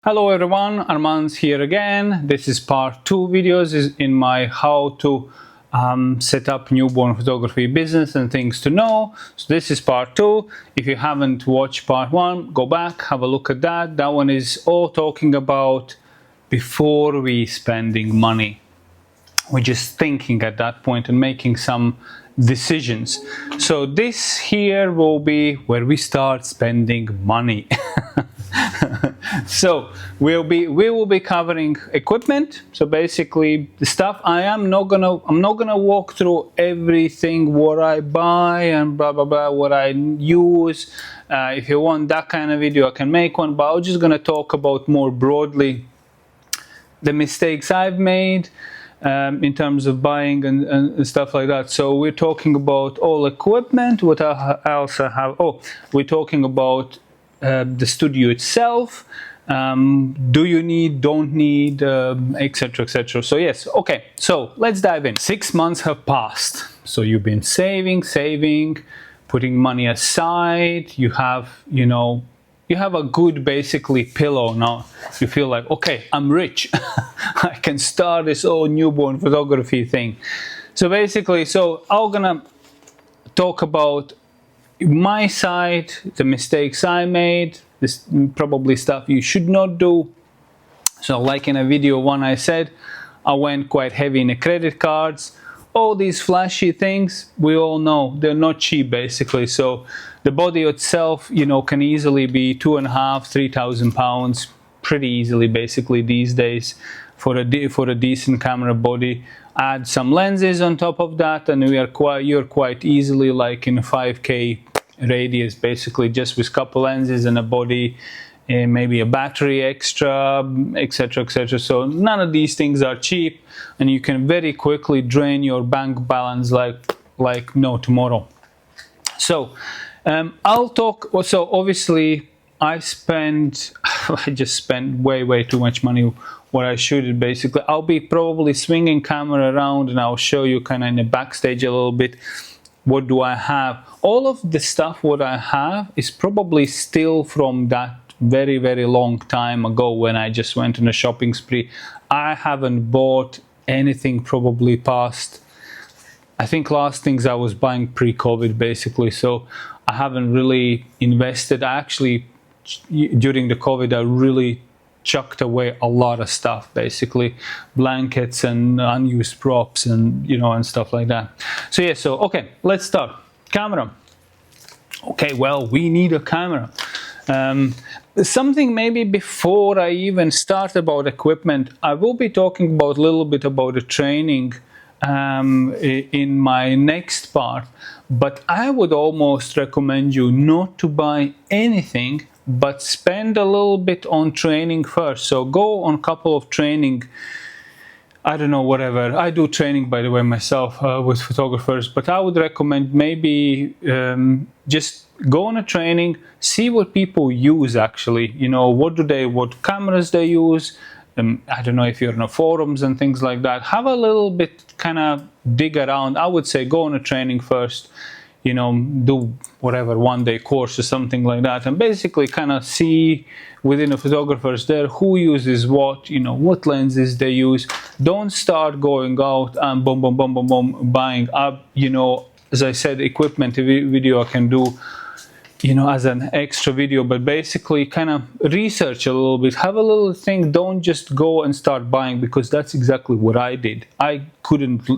Hello everyone, Arman's here again. This is part 2 videos in my how to set up newborn photography business and things to know. So this is part 2. If you haven't watched part 1, go back, have a look at that. That one is all talking about before we spending money. We're just thinking at that point and making some decisions. So this here will be where we start spending money. So we will be covering equipment. So basically the stuff I'm not gonna walk through everything what I buy and blah blah blah, what I use. If you want that kind of video, I can make one, but I'm just gonna talk about more broadly the mistakes I've made in terms of buying and stuff like that. So we're talking about all equipment. What I also have, we're talking about the studio itself. Do you need, don't need, etc, etc. So yes, okay, so let's dive in. 6 months have passed, so you've been saving, putting money aside. You have, you have a good basically pillow now. You feel like, okay, I'm rich. I can start this whole newborn photography thing. So basically, I'm gonna talk about my side, the mistakes I made, this probably stuff you should not do. So like in a video one I said, I went quite heavy in the credit cards. All these flashy things, we all know they're not cheap basically. So the body itself, can easily be 2,500–3,000 pounds pretty easily basically these days for a decent camera body. Add some lenses on top of that and you're quite easily like in a 5K radius basically, just with couple lenses and a body and maybe a battery extra, etc, etc. So none of these things are cheap and you can very quickly drain your bank balance like no tomorrow. So I'll talk. So obviously I just spent way too much money what I should basically. I'll be probably swinging camera around and I'll show you kind of in the backstage a little bit. What do I have? All of the stuff what I have is probably still from that very long time ago when I just went on a shopping spree. I haven't bought anything probably past, I think last things I was buying pre-COVID basically, so I haven't really invested. I actually, during the COVID, I really chucked away a lot of stuff basically, blankets and unused props and and stuff like that. So yeah, so okay, let's start. Camera. Okay, well, we need a camera. Something maybe before I even start about equipment, I will be talking about a little bit about the training in my next part, but I would almost recommend you not to buy anything but spend a little bit on training first. So go on a couple of training, I don't know, whatever. I do training, by the way, myself with photographers, but I would recommend maybe just go on a training, see what people use actually, what cameras they use. I don't know if you're in the forums and things like that. Have a little bit kind of dig around. I would say go on a training first, do whatever 1-day course or something like that, and basically kind of see within the photographers there who uses what, what lenses they use. Don't start going out and boom buying up, as I said, equipment video I can do as an extra video, but basically kind of research a little bit, have a little thing. Don't just go and start buying, because that's exactly what I did. I couldn't,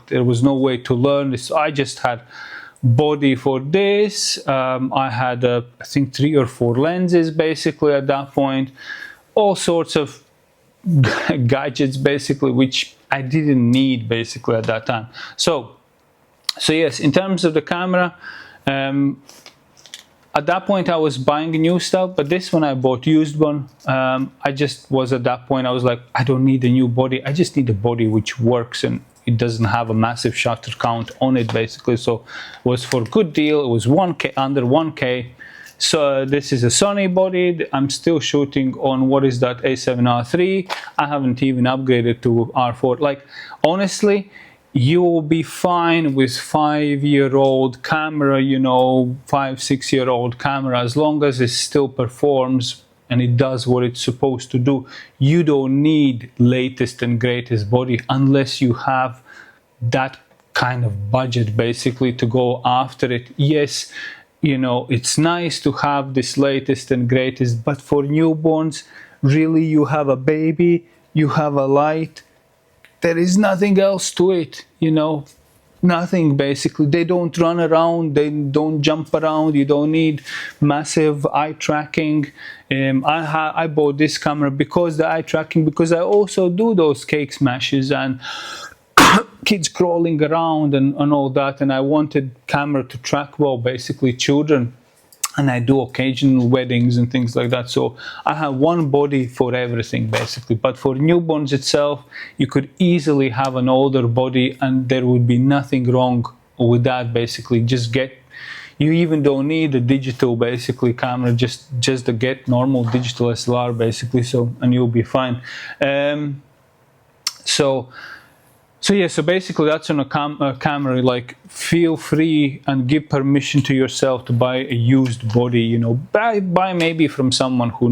there was no way to learn this. I just had body for this. I had I think 3 or 4 lenses basically at that point, all sorts of gadgets basically which I didn't need basically at that time. So yes, in terms of the camera, at that point I was buying new stuff, but this one I bought used one. I just was at that point, I was like, I don't need a new body, I just need a body which works and it doesn't have a massive shutter count on it basically. So it was for a good deal. It was 1K, under 1K. So this is a Sony body. I'm still shooting on, what is that, A7R3. I haven't even upgraded to R4. Like, honestly, you will be fine with 5-year-old camera, 5-6-year-old camera, as long as it still performs and it does what it's supposed to do. You don't need latest and greatest body unless you have that kind of budget basically to go after it. Yes, you know, it's nice to have this latest and greatest, but for newborns, really, you have a baby, you have a light, there is nothing else to it, you know, nothing basically. They don't run around, they don't jump around, you don't need massive eye tracking. I bought this camera because the eye tracking, because I also do those cake smashes and kids crawling around and all that, and I wanted camera to track well basically children, and I do occasional weddings and things like that, so I have one body for everything basically. But for newborns itself, you could easily have an older body and there would be nothing wrong with that basically. You even don't need a digital basically camera, just to get normal digital SLR basically, so, and you'll be fine. So yeah, so basically that's on a camera. Like, feel free and give permission to yourself to buy a used body, you know, buy maybe from someone who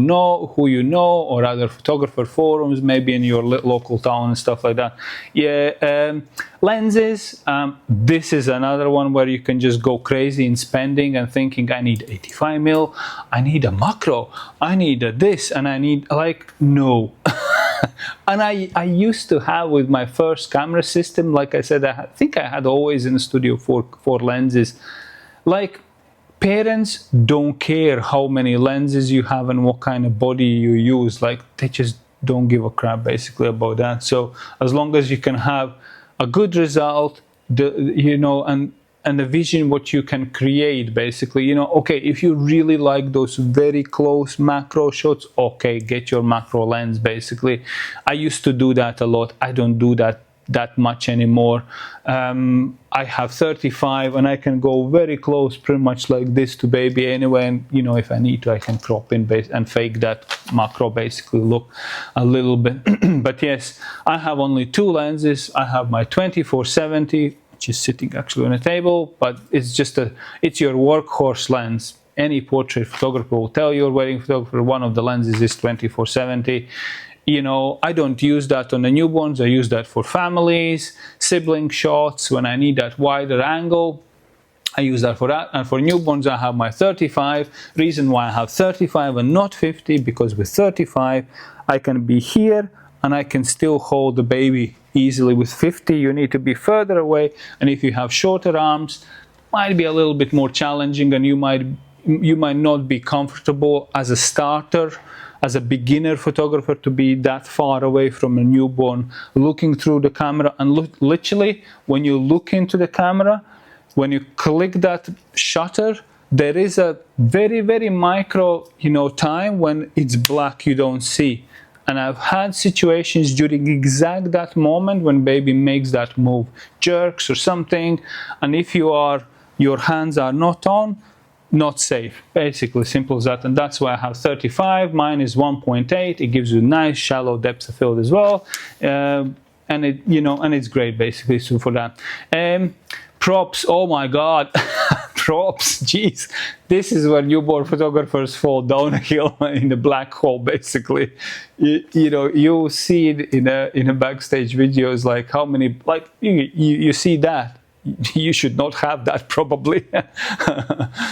you know, or other photographer forums, maybe in your local town and stuff like that. Yeah, lenses, this is another one where you can just go crazy in spending and thinking, I need 85mm, I need a macro, I need a this, and I need, like, no. And I used to have, with my first camera system, like I said, I think I had always in the studio four lenses. Like, parents don't care how many lenses you have and what kind of body you use. Like, they just don't give a crap basically about that. So as long as you can have a good result, you know, and the vision what you can create basically, you know, okay, if you really like those very close macro shots, okay, get your macro lens basically. I used to do that a lot. I don't do that much anymore. I have 35 and I can go very close, pretty much like this to baby anyway, and you know, if I need to, I can crop in base and fake that macro basically look a little bit. But yes, I have only two lenses. I have my 24-70, which is sitting actually on a table, but it's your workhorse lens. Any portrait photographer will tell you, or wedding photographer, one of the lenses is 24-70. You know, I don't use that on the newborns. I use that for families, sibling shots, when I need that wider angle. I use that for that. And for newborns, I have my 35. Reason why I have 35 and not 50, because with 35, I can be here and I can still hold the baby easily. With 50, you need to be further away, and if you have shorter arms, might be a little bit more challenging, and you might not be comfortable as a starter, as a beginner photographer, to be that far away from a newborn looking through the camera. And literally, when you look into the camera, when you click that shutter, there is a very, very micro, you know, time when it's black, you don't see. And I've had situations during exact that moment when baby makes that move, jerks or something, and if your hands are not on, not safe. Basically, simple as that. And that's why I have 35. Mine is 1.8. It gives you nice shallow depth of field as well, and it, you know, and it's great basically. So for that, props. Oh my God. Props, jeez, this is where newborn photographers fall down a hill in a black hole basically. You know, you'll see it in a backstage videos, like how many, like you see that, you should not have that probably.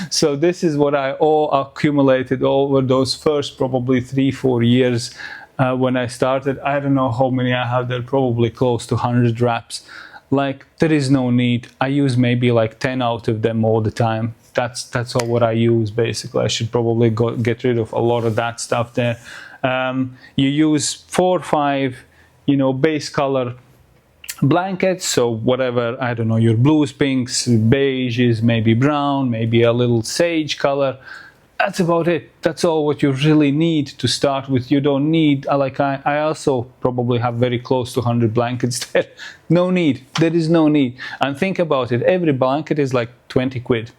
So this is what I all accumulated over those first probably 3-4 years when I started. I don't know how many I have there, probably close to 100 wraps. Like, there is no need. I use maybe like 10 out of them all the time. That's all what I use basically. I should probably get rid of a lot of that stuff there. You use 4 or 5, you know, base color blankets. So whatever, I don't know, your blues, pinks, beiges, maybe brown, maybe a little sage color. That's about it. That's all what you really need to start with. You don't need, like I also probably have very close to 100 blankets there. No need. There is no need. And think about it. Every blanket is like 20 quid.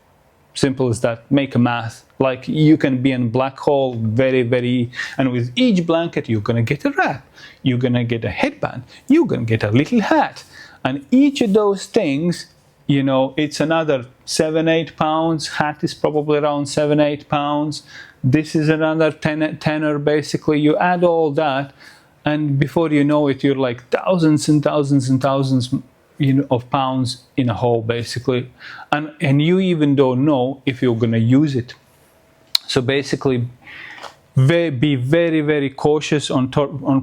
Simple as that. Make a math. Like, you can be in black hole very, very, and with each blanket, you're going to get a wrap. You're going to get a headband. You're going to get a little hat. And each of those things, you know, it's another 7-8 pounds. Hat is probably around 7-8 pounds. This is another tenner. Basically, you add all that, and before you know it, you're like thousands and thousands and thousands, of pounds in a hole, basically, and you even don't know if you're gonna use it. So basically, be very, very cautious on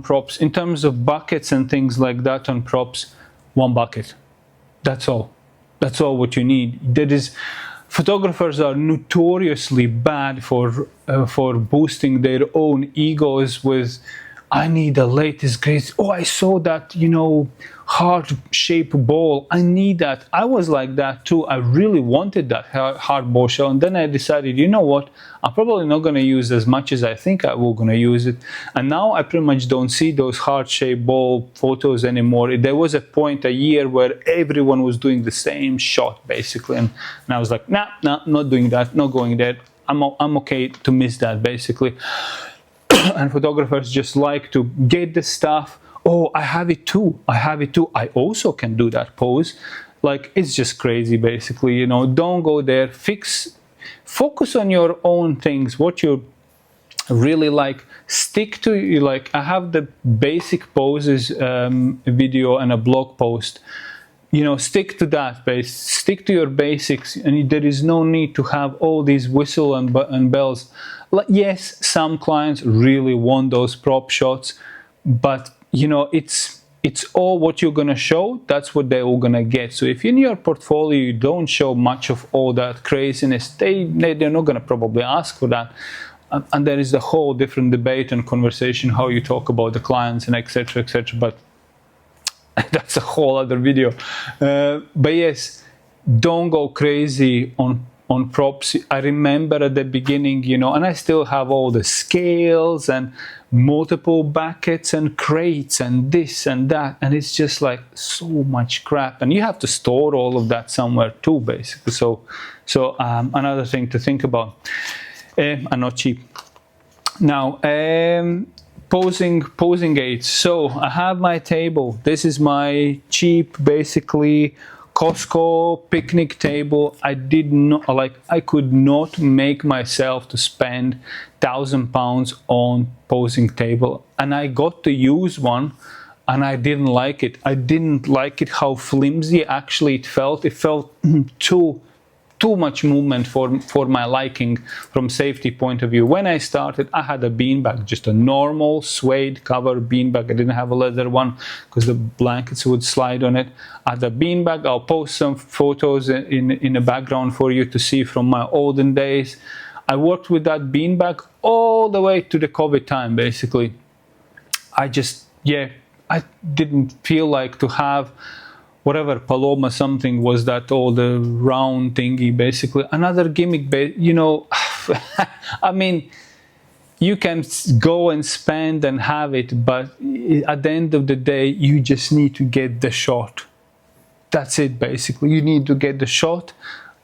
props. In terms of buckets and things like that on props, one bucket. That's all. That's all what you need. Photographers are notoriously bad for boosting their own egos with, I need the latest greatest. Oh, I saw that, heart-shaped ball. I need that. I was like that too. I really wanted that heart ball shell, and then I decided, you know what? I'm probably not going to use as much as I think I will going to use it. And now I pretty much don't see those heart-shaped ball photos anymore. There was a point, a year, where everyone was doing the same shot basically, and I was like, nah, not doing that, not going there. I'm okay to miss that basically. And photographers just like to get the stuff. Oh, I have it too. I also can do that pose. Like, it's just crazy basically, don't go there. Focus on your own things, what you really like. Stick to, I have the basic poses video and a blog post. Stick to that stick to your basics, and there is no need to have all these whistle and bells. Yes, some clients really want those prop shots, but it's all what you're gonna show. That's what they're all gonna get. So if in your portfolio you don't show much of all that craziness, they're not gonna probably ask for that. And there is a whole different debate and conversation how you talk about the clients and etc. etc. But that's a whole other video. But yes, don't go crazy on props. I remember at the beginning, and I still have all the scales and multiple buckets and crates and this and that, and it's just like so much crap, and you have to store all of that somewhere too, basically. So another thing to think about, and not cheap. Now, posing aids. So I have my table. This is my cheap, basically, Costco picnic table. I could not make myself to spend £1,000 on posing table, and I got to use one, and I didn't like it. I didn't like it how flimsy actually it felt. It felt too much movement for my liking from safety point of view. When I started, I had a beanbag, just a normal suede cover beanbag. I didn't have a leather one because the blankets would slide on it. I had a beanbag. I'll post some photos in the background for you to see from my olden days. I worked with that beanbag all the way to the COVID time, basically. I didn't feel like to have whatever Paloma something was, that all the round thingy, basically. Another gimmick, I mean, you can go and spend and have it, but at the end of the day, you just need to get the shot. That's it, basically. You need to get the shot,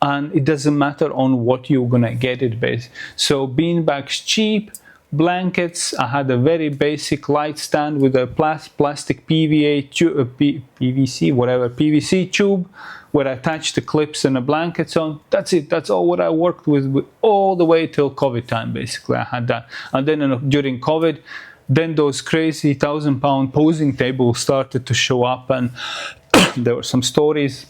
and it doesn't matter on what you're gonna get it based. So beanbags cheap, blankets. I had a very basic light stand with a plastic PVC tube where I attached the clips and the blankets on. That's it. That's all what I worked with all the way till COVID time, basically. I had that, and then during COVID, then those crazy £1,000 posing tables started to show up, and there were some stories,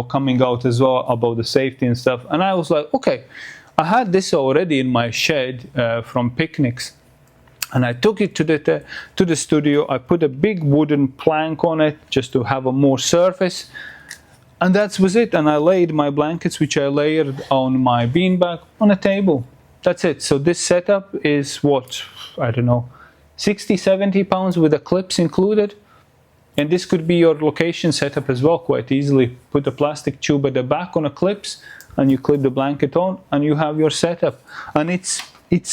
coming out as well about the safety and stuff. And I was like, okay, I had this already in my shed from picnics, and I took it to the studio. I put a big wooden plank on it just to have a more surface, and that was it. And I laid my blankets, which I layered on my beanbag, on a table. That's it. So this setup is what, I don't know, 60-70 pounds with the clips included. And this could be your location setup as well, quite easily. Put a plastic tube at the back on the clips, and you clip the blanket on, and you have your setup. And it's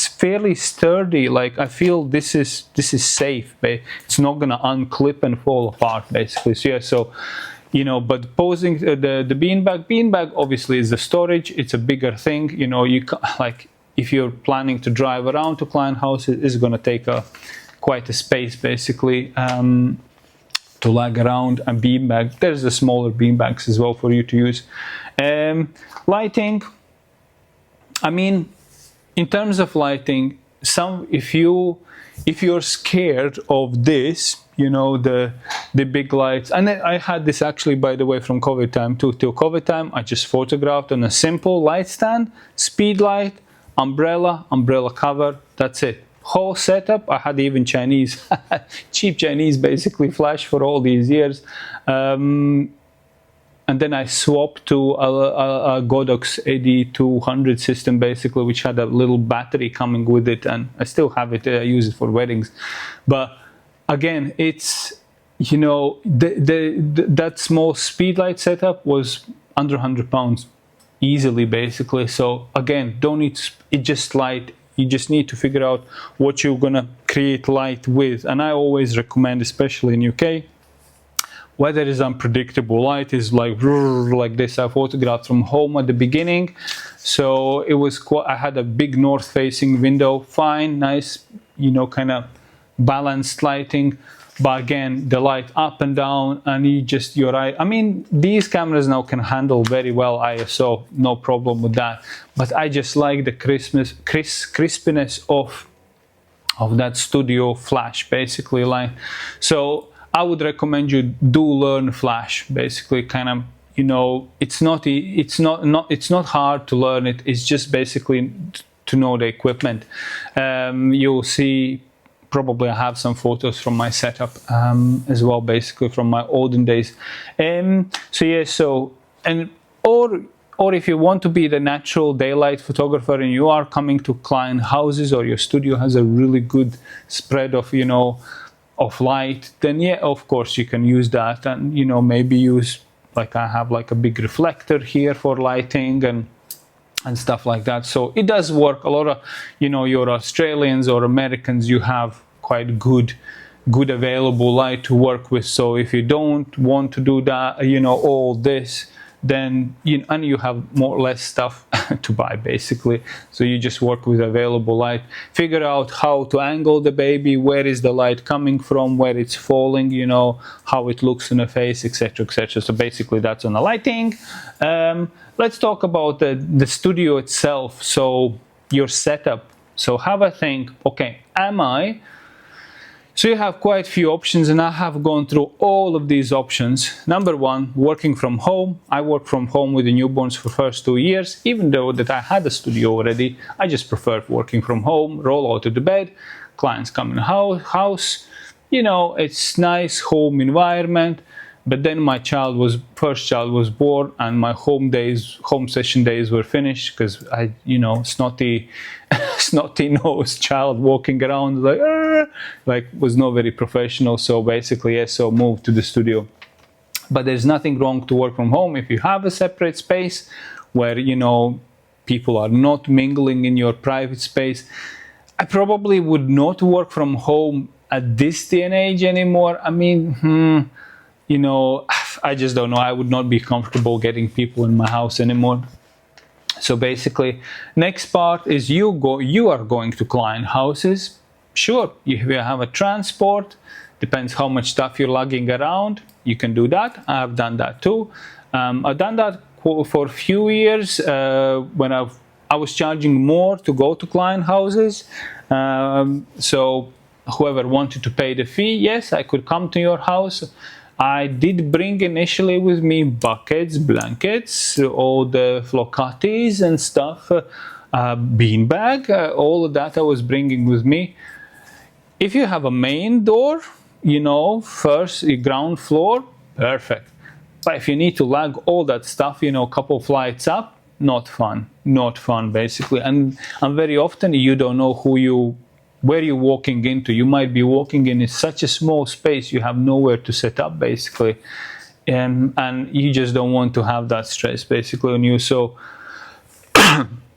fairly sturdy. Like, I feel this is safe. It's not gonna unclip and fall apart, basically. So yeah, so but posing the beanbag obviously is the storage. It's a bigger thing. You like, if you're planning to drive around to client houses, it's gonna take quite a space, basically. To lug around a beanbag. There's the smaller beanbags as well for you to use. Lighting, I mean, in terms of lighting, if you're scared of this, you know, the big lights, and I had this actually, by the way, from COVID time too. Till COVID time, I just photographed on a simple light stand, speed light, umbrella cover, that's it. Whole setup. I had even Chinese, cheap Chinese basically flash for all these years. And then I swapped to a Godox AD200 system, basically, which had a little battery coming with it, and I still have it. I use it for weddings. But again, it's, you know, that small speedlight setup was under £100 easily, basically. So again, don't need it just light. You just need to figure out what you're gonna create light with. And I always recommend, especially in UK, weather is unpredictable. Light is like this. I photographed from home at the beginning, so it was quite, I had a big north-facing window, fine, nice, you know, kind of balanced lighting. But again, the light up and down, and your eye. I mean, these cameras now can handle very well ISO, no problem with that. But I just like the crispiness of that studio flash, basically, light. So I would recommend you do learn flash, basically, kind of, you know, it's not hard to learn it. It's just basically to know the equipment. You'll see, probably I have some photos from my setup as well, basically from my olden days. So yeah, or if you want to be the natural daylight photographer and you are coming to client houses, or your studio has a really good spread of, you know, of light, then yeah, of course you can use that, and, you know, maybe use, like I have like a big reflector here for lighting and stuff like that. So it does work. A lot of, you know, your Australians or Americans, you have quite good available light to work with. So if you don't want to do that, you know, all this, then you have more or less stuff to buy, basically. So you just work with available light, figure out how to angle the baby, where is the light coming from, where it's falling, you know, how it looks in the face, etc., etc. So basically that's on the lighting. Let's talk about the studio itself. So your setup. So have a think, okay, so you have quite a few options, and I have gone through all of these options. Number one, working from home. I work from home with the newborns for first 2 years. Even though that I had a studio already, I just preferred working from home, roll out of the bed, clients come in the house. You know, it's nice home environment. But then my first child was born, and my home session days were finished, because I, you know, snotty nosed child walking around like was not very professional. So basically, yes, so moved to the studio. But there's nothing wrong to work from home if you have a separate space where, you know, people are not mingling in your private space. I probably would not work from home at this day and age anymore. I mean, you know, I just don't know. I would not be comfortable getting people in my house anymore. So basically, next part is you are going to client houses. Sure, if you have a transport, depends how much stuff you're lugging around, you can do that. I have done that too. I've done that for a few years when I was charging more to go to client houses. So whoever wanted to pay the fee, yes, I could come to your house. I did bring initially with me buckets, blankets, all the flocatis and stuff, beanbag, all of that I was bringing with me. If you have a main door, you know, first ground floor, perfect. But if you need to lug all that stuff, you know, a couple flights up, not fun, basically. And very often you don't know where you're walking into. You might be walking in such a small space, you have nowhere to set up, basically, and you just don't want to have that stress, basically, on you. So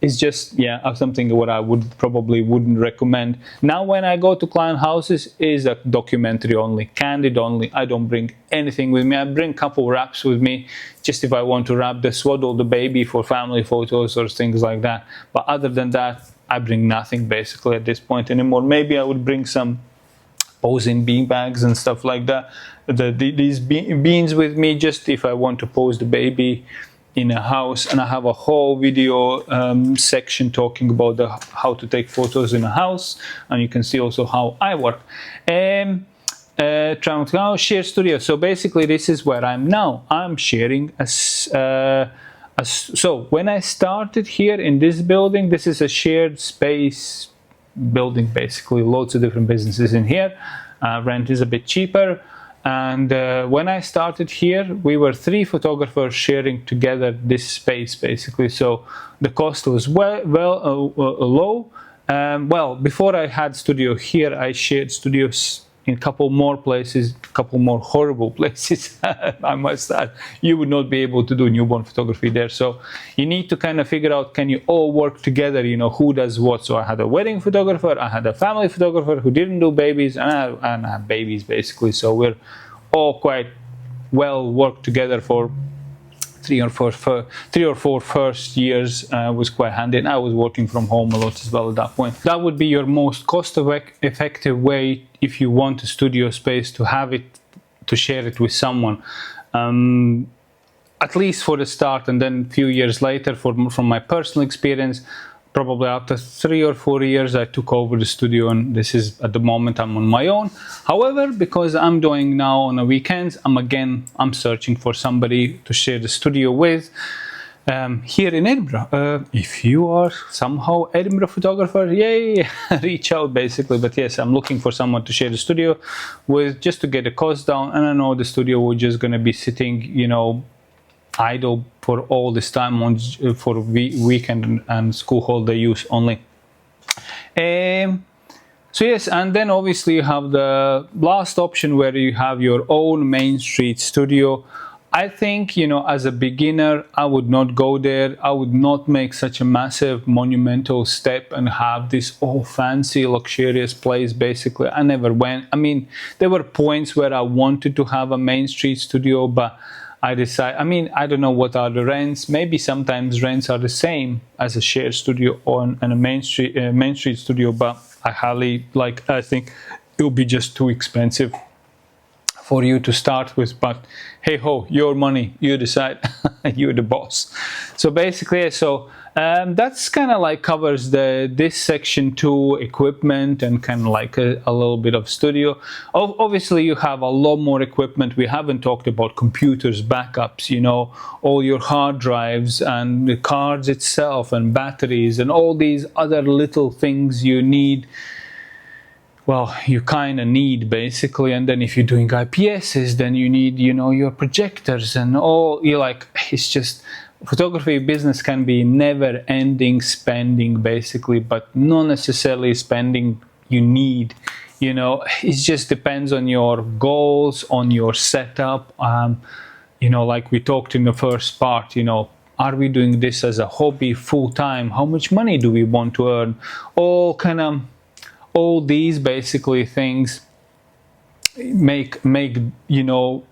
it's just, yeah, something what I wouldn't recommend. Now when I go to client houses, is a documentary only, candid only. I don't bring anything with me. I bring a couple wraps with me, just if I want to wrap swaddle the baby for family photos or things like that. But other than that, I bring nothing, basically, at this point anymore. Maybe I would bring some posing bean bags and stuff like that. These beans with me, just if I want to pose the baby, in a house, and I have a whole video section talking about how to take photos in a house, and you can see also how I work. Share studio. So basically, this is where I'm now. I'm sharing so when I started here in this building, this is a shared space building, basically loads of different businesses in here. Rent is a bit cheaper. And when I started here, we were 3 photographers sharing together this space, basically. So the cost was low. Well, before I had studio here, I shared studios in a couple more places, a couple more horrible places, I must add. You would not be able to do newborn photography there. So you need to kind of figure out, can you all work together, you know, who does what. So I had a wedding photographer, I had a family photographer who didn't do babies, and I have babies, basically. So we're all quite well worked together for 3 or 4 first years. Was quite handy, and I was working from home a lot as well at that point. That would be your most cost-effective way if you want a studio space to have it, to share it with someone, at least for the start. And then a few years later, from my personal experience, probably after 3 or 4 years, I took over the studio, and this is, at the moment, I'm on my own. However, because I'm doing now on the weekends, I'm searching for somebody to share the studio with here in Edinburgh. If you are somehow Edinburgh photographer, yay, reach out, basically. But yes, I'm looking for someone to share the studio with, just to get the cost down. And I know the studio will just going to be sitting, you know, idle for all this time for weekend and school holiday use only. So yes, and then obviously you have the last option where you have your own Main Street studio. I think, you know, as a beginner, I would not go there. I would not make such a massive monumental step and have this all fancy, luxurious place. Basically, I never went. I mean, there were points where I wanted to have a Main Street studio, but I decided, I mean, I don't know what are the rents. Maybe sometimes rents are the same as a shared studio or a Main Street studio, but I think it will be just too expensive for you to start with. But hey ho, your money, you decide. You're the boss. So basically, that's kind of like covers this section 2, equipment, and kind of like a little bit of studio. Obviously you have a lot more equipment. We haven't talked about computers, backups, you know, all your hard drives and the cards itself and batteries and all these other little things you need. Well, you kind of need, basically. And then if you're doing IPSs, then you need, you know, your projectors and all. You're like, it's just, photography business can be never-ending spending, basically, but not necessarily spending you need. You know, it just depends on your goals, on your setup. You know, like we talked in the first part, you know, are we doing this as a hobby full-time? How much money do we want to earn? All these basically things make you know,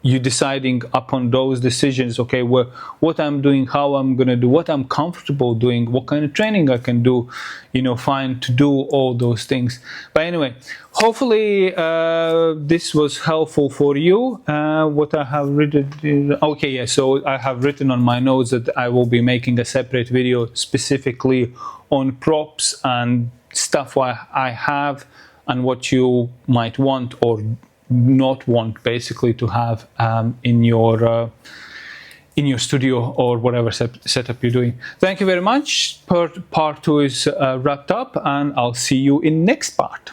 you deciding upon those decisions. Okay, what I'm doing, how I'm gonna do, what I'm comfortable doing, what kind of training I can do, you know, fine to do all those things. But anyway, hopefully this was helpful for you. What I have written, okay, yeah, so I have written on my notes that I will be making a separate video specifically on props and stuff I have, and what you might want or not want, basically, to have in your studio or whatever setup you're doing. Thank you very much. Part 2 is wrapped up, and I'll see you in next part.